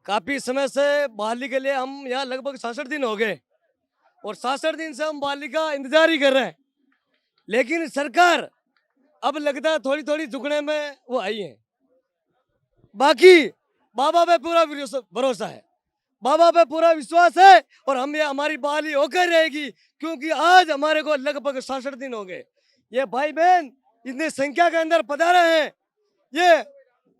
काफी समय से बहाली के लिए हम यहाँ लगभग 66 दिन हो गए और 66 दिन से हम बहाली का इंतजार ही कर रहे हैं। लेकिन सरकार अब लगता है थोड़ी थोड़ी झुकने में वो आई है। बाकी बाबा पे पूरा भरोसा है, बाबा पे पूरा विश्वास है और हम ये हमारी बहाली होकर रहेगी, क्योंकि आज हमारे को लगभग 66 दिन हो गए। ये भाई बहन इतनी संख्या के अंदर पधारे हैं,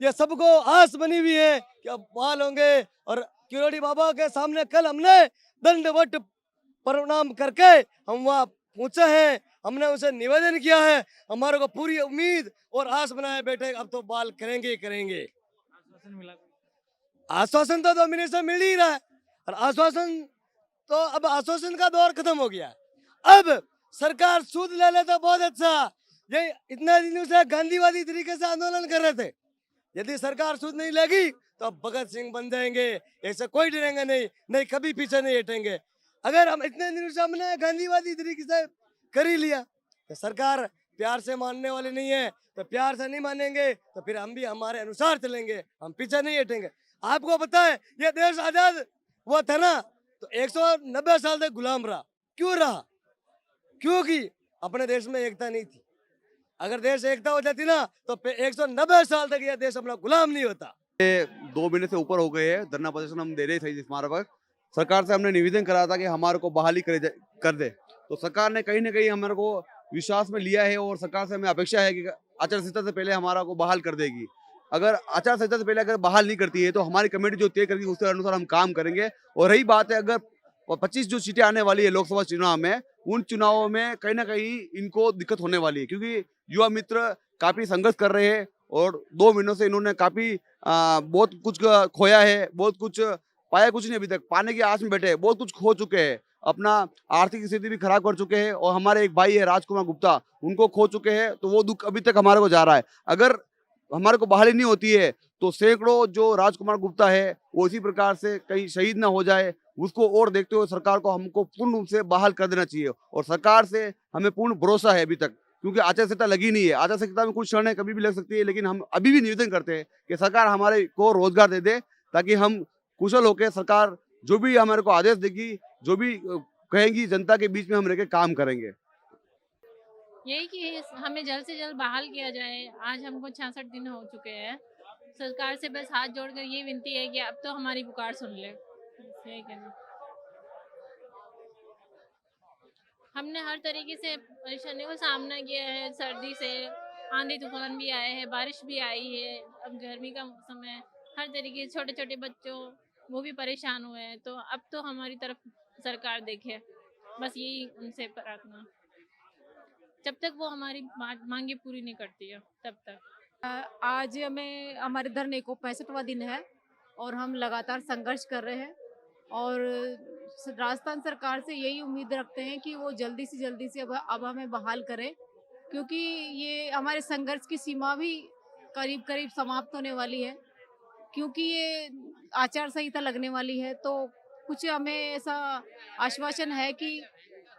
ये सबको आस बनी हुई है कि अब बहाल होंगे। और किरोड़ी बाबा के सामने कल हमने दंडवत प्रणाम करके हम वहाँ पहुंचे हैं। हमने उसे निवेदन किया है, हमारे को पूरी उम्मीद और आस बनाए बैठे अब तो बहाल करेंगे ही करेंगे। आश्वासन मिला? आश्वासन तो डोमिनेशन से मिल ही रहा है और आश्वासन तो अब आश्वासन का दौर खत्म हो गया। अब सरकार सूद ले ले तो बहुत अच्छा। ये इतने दिनों से गांधीवादी तरीके से आंदोलन कर रहे थे, यदि सरकार सूद नहीं लेगी तो अब भगत सिंह बन जाएंगे, ऐसे कोई डरेंगे नहीं, नहीं कभी पीछे नहीं हटेंगे। अगर हम इतने दिनों से हमने गांधीवादी तरीके से कर ही लिया तो सरकार प्यार से मानने वाली नहीं है, तो प्यार से नहीं मानेंगे तो फिर हम भी हमारे अनुसार चलेंगे, हम पीछे नहीं हटेंगे। आपको पता है ये देश आजाद हुआ था ना तो 190 साल तक गुलाम रहा। क्यों रहा? क्योंकि अपने देश में एकता नहीं थी। अगर देश एकता हो जाती ना तो 190 साल तक यह देश अपना गुलाम नहीं होता। 2 महीने से ऊपर हो गए हैं, धरना प्रदर्शन हम दे रहे थे स्मारक पर। सरकार से हमने निवेदन करा था कि हमारे को बहाली कर दे, तो सरकार ने कहीं ना कहीं हमारे को विश्वास में लिया है और सरकार से हमें अपेक्षा है कि आचार संहिता से पहले हमारा को बहाल कर देगी। अगर आचार संहिता से पहले अगर बहाल नहीं करती है तो हमारी कमेटी जो तय करेगी उसके अनुसार हम काम करेंगे। और रही बात है अगर 25 जो सीटें आने वाली है लोकसभा चुनाव में, उन चुनावों में कहीं ना कहीं इनको दिक्कत होने वाली है, क्योंकि युवा मित्र काफी संघर्ष कर रहे हैं और 2 महीनों से इन्होंने काफी बहुत कुछ खोया है, बहुत कुछ पाया कुछ नहीं, अभी तक पाने की आस में बैठे हैं, बहुत कुछ खो चुके हैं, अपना आर्थिक स्थिति भी खराब कर चुके हैं। और हमारे एक भाई है राजकुमार गुप्ता, उनको खो चुके हैं, तो वो दुख अभी तक हमारे को जा रहा है। अगर हमारे को बहाली नहीं होती है तो सैकड़ों जो राजकुमार गुप्ता है वो इसी प्रकार से कहीं शहीद ना हो जाए, उसको और देखते हुए सरकार को हमको पूर्ण रूप से बहाल कर देना चाहिए। और सरकार से हमें पूर्ण भरोसा है अभी तक, क्योंकि आचार संहिता लगी नहीं है। आचार संहिता में कुछ क्षण कभी भी लग सकती है, लेकिन हम अभी भी निवेदन करते हैं कि सरकार हमारे को रोजगार दे दे, ताकि हम कुशल होकर सरकार जो भी हमारे को आदेश देगी, जो भी कहेंगी, जनता के बीच में हम रह के काम करेंगे। यही कि हमें जल्द से जल्द बहाल किया जाए। आज हमको 66 दिन हो चुके हैं। सरकार से बस हाथ जोड़कर ये विनती है कि अब तो हमारी पुकार सुन ले। बस यही कहना। हमने हर तरीके से परेशानियों का सामना किया है, सर्दी से, आंधी तूफान भी आए हैं, बारिश भी आई है, अब गर्मी का मौसम है। हर तरीके से छोटे छोटे बच्चों वो भी परेशान हुए हैं, तो अब तो हमारी तरफ सरकार देखे। बस यही उनसे प्रार्थना, जब तक वो हमारी मांगे पूरी नहीं करती है तब तक। आज हमें हमारे धरने को 65वां दिन है और हम लगातार संघर्ष कर रहे हैं और राजस्थान सरकार से यही उम्मीद रखते हैं कि वो जल्दी से अब हमें बहाल करें, क्योंकि ये हमारे संघर्ष की सीमा भी करीब करीब समाप्त होने वाली है, क्योंकि ये आचार संहिता लगने वाली है। तो कुछ हमें ऐसा आश्वासन है कि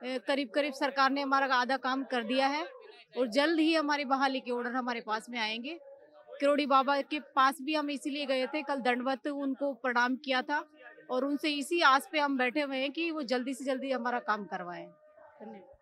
करीब करीब सरकार ने हमारा आधा काम कर दिया है और जल्द ही हमारी बहाली के ऑर्डर हमारे पास में आएंगे। किरोड़ी बाबा के पास भी हम इसीलिए गए थे, कल दंडवत उनको प्रणाम किया था और उनसे इसी आस पे हम बैठे हुए हैं कि वो जल्दी से जल्दी हमारा काम करवाएं। धन्यवाद।